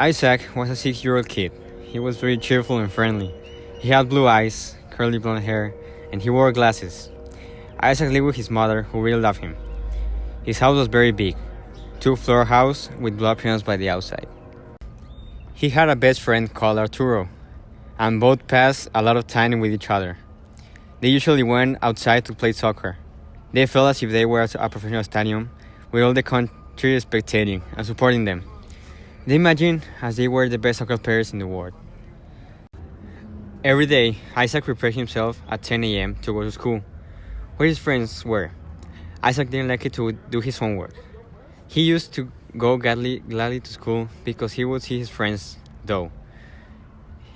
Isaac was a 6-year-old kid. He was very cheerful and friendly. He had blue eyes, curly blonde hair, and he wore glasses. Isaac lived with his mother, who really loved him. His house was very big, two-floor house with block pianos by the outside. He had a best friend called Arturo, and both passed a lot of time with each other. They usually went outside to play soccer. They felt as if they were at a professional stadium, with all the country spectating and supporting them. They imagined as they were the best soccer players in the world. Every day, Isaac prepared himself at 10 a.m. to go to school, where his friends were. Isaac didn't like it to do his homework. He used to go gladly to school because he would see his friends, though.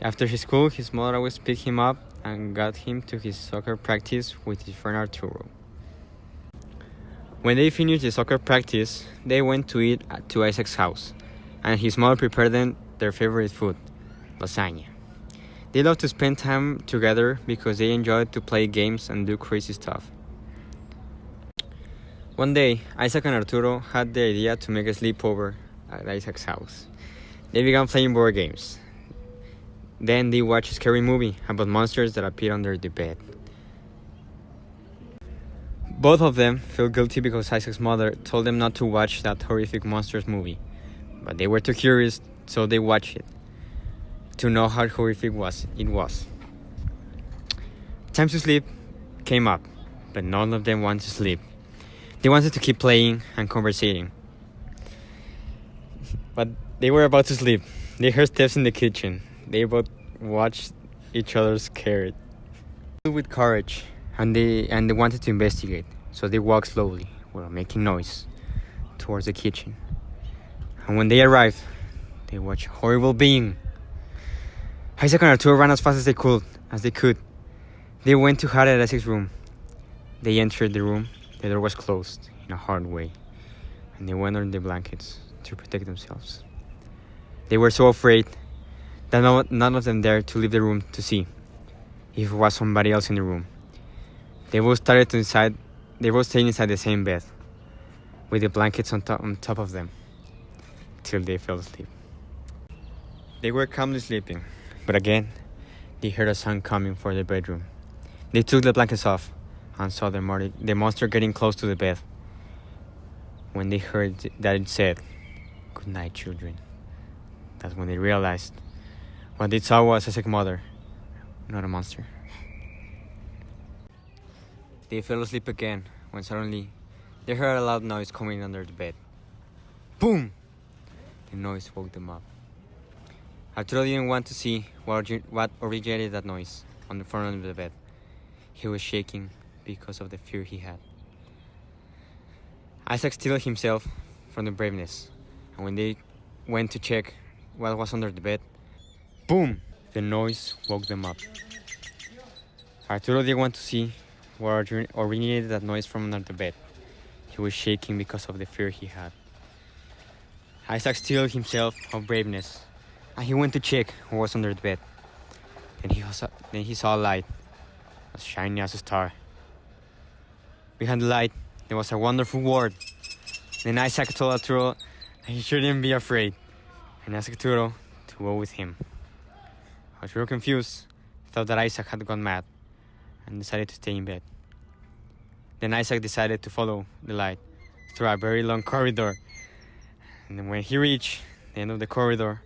After his school, his mother always picked him up and got him to his soccer practice with his friend Arturo. When they finished the soccer practice, they went to eat to Isaac's house, and his mother prepared them their favorite food, lasagna. They loved to spend time together because they enjoyed to play games and do crazy stuff. One day, Isaac and Arturo had the idea to make a sleepover at Isaac's house. They began playing board games. Then they watched a scary movie about monsters that appeared under the bed. Both of them felt guilty because Isaac's mother told them not to watch that horrific monsters movie. But they were too curious, so they watched it to know how horrific it was. Time to sleep came up, but none of them wanted to sleep. They wanted to keep playing and conversating. But they were about to sleep. They heard steps in the kitchen. They both watched each other scared. With courage, and they wanted to investigate, so they walked slowly, while making noise, towards the kitchen. And when they arrived, they watched a horrible being. Isaac and Arturo ran as fast as they could. They went to hide at Isaac's room. They entered the room. The door was closed in a hard way, and they went under the blankets to protect themselves. They were so afraid that none of them dared to leave the room to see if it was somebody else in the room. They both stayed inside the same bed, with the blankets on top of them, till they fell asleep. They were calmly sleeping, but again, they heard a sound coming from the bedroom. They took the blankets off and saw the monster getting close to the bed. When they heard that it said, "Good night, children," that's when they realized what they saw was Isaac's mother, not a monster. They fell asleep again when suddenly they heard a loud noise coming under the bed. Boom! The noise woke them up. Arturo didn't want to see what originated that noise on the front of the bed. He was shaking because of the fear he had. Isaac steeled himself from the braveness, and when they went to check what was under the bed, boom! The noise woke them up. Arturo didn't want to see what originated that noise from under the bed. He was shaking because of the fear he had. Isaac steeled himself of braveness, and he went to check what was under the bed. Then he saw a light, as shiny as a star. Behind the light, there was a wonderful world. Then Isaac told Arturo that he shouldn't be afraid, and asked Arturo to go with him. Arturo, confused, thought that Isaac had gone mad and decided to stay in bed. Then Isaac decided to follow the light through a very long corridor. And when he reached the end of the corridor,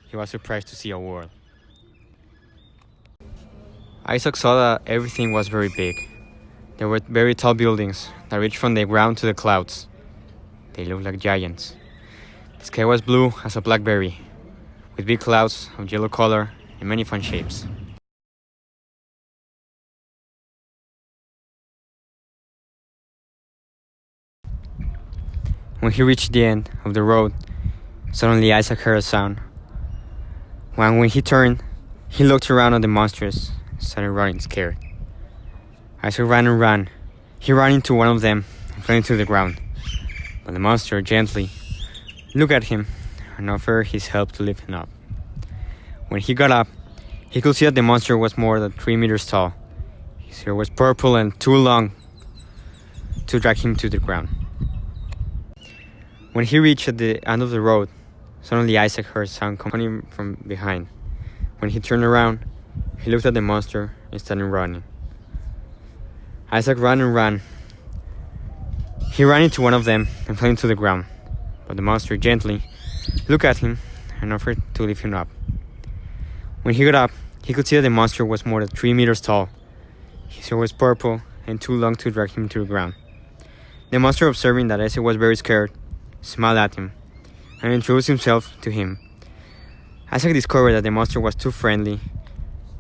he was surprised to see a world. Isaac saw that everything was very big. There were very tall buildings that reached from the ground to the clouds. They looked like giants. The sky was blue as a blackberry, with big clouds of yellow color and many fun shapes. When he reached the end of the road, suddenly Isaac heard a sound. When he turned, he looked around at the monsters and started running scared. Isaac ran and ran. He ran into one of them and fell into the ground. But the monster gently looked at him and offered his help to lift him up. When he got up, he could see that the monster was more than 3 meters tall. His hair was purple and too long to drag him to the ground. When he reached the end of the road, Suddenly Isaac heard sound coming from behind. When he turned around, he looked at the monster and started running. Isaac ran and ran. He ran into one of them and fell into the ground, but the monster gently looked at him and offered to lift him up. When he got up, he could see that the monster was more than 3 meters tall. His hair was purple and too long to drag him to the ground. The monster, observing that Isaac was very scared, smiled at him and introduced himself to him. Isaac discovered that the monster was too friendly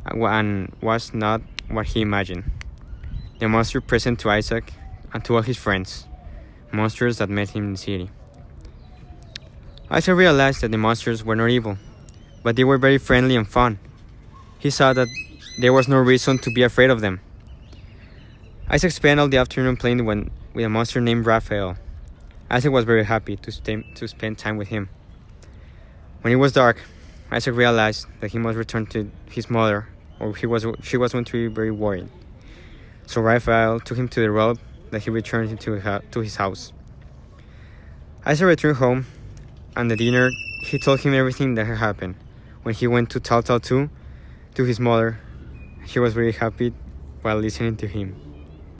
and was not what he imagined. The monster presented to Isaac and to all his friends, monsters that met him in the city. Isaac realized that the monsters were not evil, but they were very friendly and fun. He saw that there was no reason to be afraid of them. Isaac spent all the afternoon playing with a monster named Raphael. Isaac was very happy to spend time with him. When it was dark, Isaac realized that he must return to his mother, or she was going to be very worried. So Raphael took him to the road that he returned him to his house. Isaac returned home, and at dinner he told him everything that had happened. When he went to tell to his mother, she was very happy while listening to him.